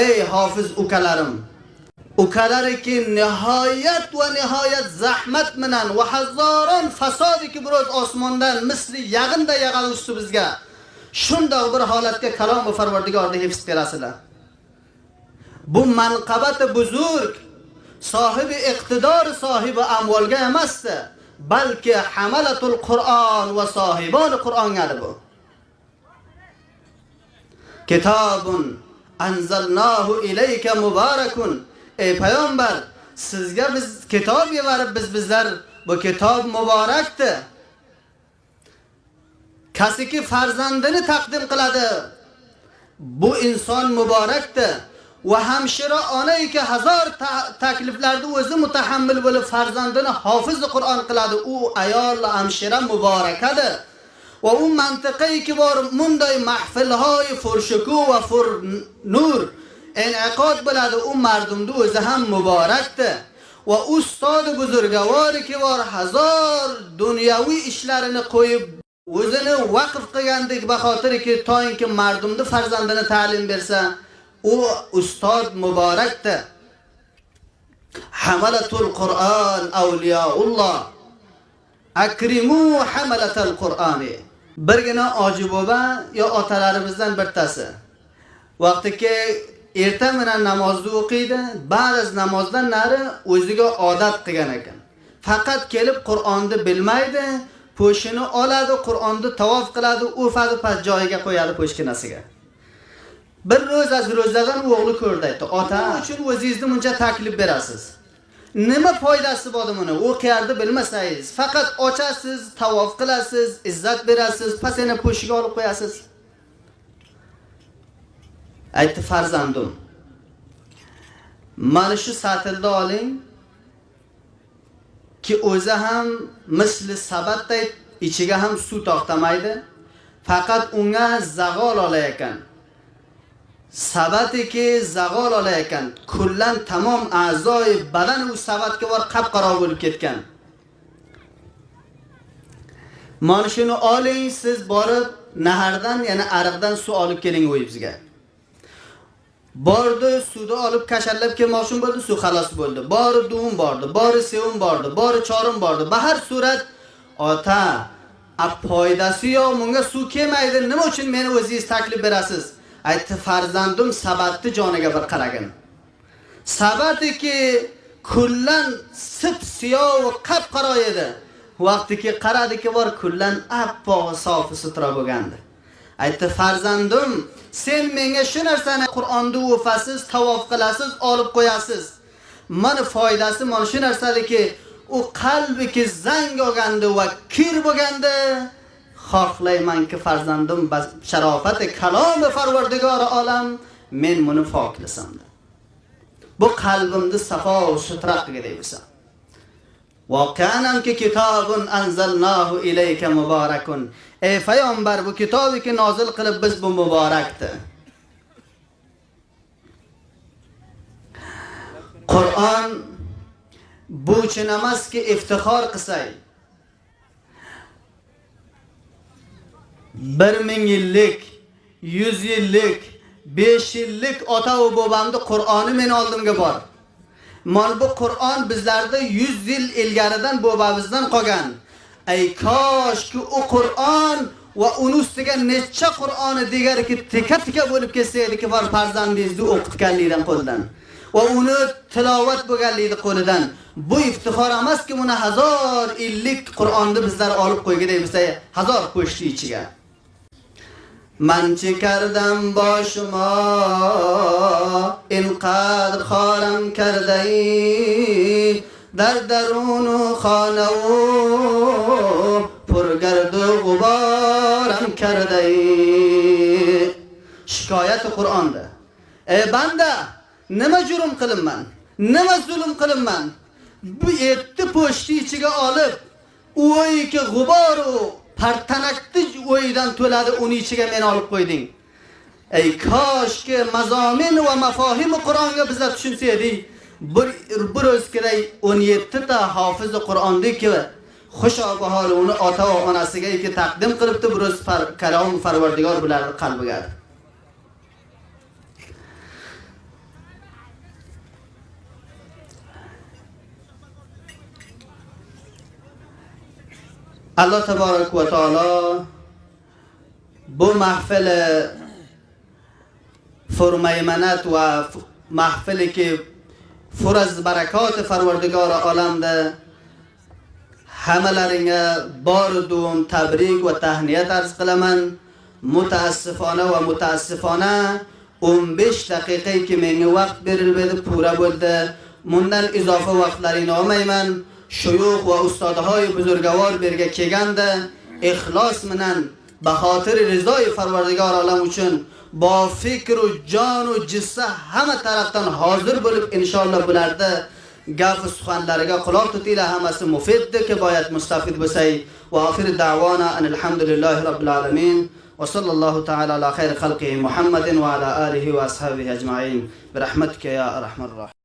ey hofiz ukalarim, ukalariki nihoyat va nihoyat zahmat bilan va hazoron fasodiki biroz osmondan misli yag'inda yag'adi ustimizga. Shundoq bir holatga kalom va Parvardigorni hifz qilasilar. Bu manqabati buzurg, sohibi iqtidor, sohibi amvolga emasdi, balki hamalatul Qur'on va sohibon Qur'onga bu. Kitobun anzalnahu ilayka mubarakun. Ey payg'ambar, sizga biz kitob yuborib bizlar bu kitob muborakdir. Kasiki farzandini taqdim qiladi. Bu inson muborakdir. Va hamshira onayki hazor takliflarda o'zi mutahammil bo'lib farzandini hofiz Qur'on qiladi. U ayol hamshira muborakadir. Va u mantiqaiki bor munday mahfilhoy furshuku va fur nur en'iqod bo'ladi. U mardumni o'zi ham muborakdir. Va ustodi buzurgavoriki bor hazor dunyoviy ishlarini qo'yib o'zini vaqf qilgandek baxotiriki to'yinki mardumni farzandini ta'lim bersa, u ustod muborakdir. Hamalatul Qur'on awliyaulloh. Akrimu hamalatul Qur'oni. Birgina ojiboba yo otalarimizdan birtasi. Vaqtiki erta bilan namozni o'qiydi, ba'zi namozdan nari o'ziga odat qilgan ekan. Faqat kelib Qur'onni bilmaydi, po'shini oladi, Qur'onni tavof qiladi, o'fadi past joyiga qo'yadi po'shkinasiga. Bir ro'zadan o'g'li ko'rdi aytdi: "Ota, uchun o'zingizni buncha taklif berasiz. Nima foydasi bor buni? O'qiyardi bilmasangiz, faqat ochasiz, tavof qilasiz, izzat berasiz, pasena po'shiga olib qo'yasiz." Aytdi: "Farzandim, mana shu satilda oling ki o'zi ham misli sabatday ichiga ham suv to'xtamaydi, faqat unga zag'ol olayotgan. Sabatiki zag'ol olayotgan, kullan tamom a'zoy badan u sabatga bor qap-qaro bo'lib ketgan. Mana shuni oling, siz borib nahardan, ya'ni ariqdan suv olib keling o'yibizga." Bordi, suvni olib kashallab kelmoqchi bo'ldi, suv xalos bo'ldi. Bori duvim bordi, bori sevim bordi, bori chorim bordi. Bahar surat, "Ota, foydasi yo'q, bunga suv kelmaydi. Nima uchun meni o'zingiz taklif berasiz?" Aytdi: "Farzandim sabatni joniga bir qaragin. Sabatiki kullan sip siyoh va qap-qaro edi. Vaqtiki qaradiki bor kullan appoq sofi sutra bo'lgandi." Aytdi: "Farzandim, sen menga shu narsani Qur'onni o'fasiz, tavof qilasiz, olib qo'yasiz. Mana foydasi mana shu narsadiki, u qalbiki zang olgandi va kir bo'lgandi. Xohlaymanki farzandim sharofati kalomi Parvardigori olam men buni poklasam. Bu qalbimni safo va sutra qilgaysan. Voqeanki kitobun anzalnahu ilayka mubarakun." Ey payg'ambar, bu kitobiki nozil qilib biz bu muborakdir. Qur'on bu uchun emaski iftixor qilsay. 1000 yillik, 100 yillik, 5 yillik ota va bobamni Qur'oni men oldimga bor. Mana bu Qur'on bizlarda 100 yil ilgaridan bobamizdan qolgan. Ey koshki u Qur'on va uni ustiga necha Qur'oni degarki tika bo'lib ketsaydi-ki bor farzandingizni o'qitganlikdan qo'ldan va uni tilovat bo'lganligi qo'lidan. Bu iftixor emaski, buni 1000 yillik Qur'onni bizlar olib qo'ygidek bo'lsa, 1000 qo'shdi ichiga. "Man chekardam boshima inqadr xoram karday در درون خانه و پرگرد و غبارم کرده." Shikoyat Qur'onda. Ey banda, nima jurm qilinman? Nima zulm qilinman? Bu etni po'shti ichiga olib, o'yki g'ubor u partanakni o'ydan to'ladi, uni ichiga men olib qo'yding. Ey koshki mazomin va mafohim Qur'onga bizlar tushunsaydik. Bir o'zkiray 17 ta hofiz Qur'ondagi xushobahol uni ota va onasiga taqdim qilibdi, bir o'z kalom Parvardigor bularning qalbiga. الله تبارک و تعالی بو محفل فرمیمنت و محفلی که پر از برکات فروردگار عالم ده همه لرینگه بار دوم تبریک و تهنیت عرض قلمن. متاسفانه 25 دقیقه که منگ وقت برل بده پورا بوده، موندن اضافه وقت لرین آمه من شیوخ و استادهای بزرگوار برگه کگنده اخلاص منن به خاطر رضای فروردگار عالم چون با فکر و جان و جسه همه طرفتان حاضر بولب انشاءالله بلرده گفت سخنلرگه قلاب تطیل همه مفید ده که باید مستفید بسی. و آخر دعوانا ان الحمدلله رب العالمین و صلی الله تعالی علی خیر خلقه محمد و علی آله و اصحابه اجمعین برحمتك یا ارحم الراحمین.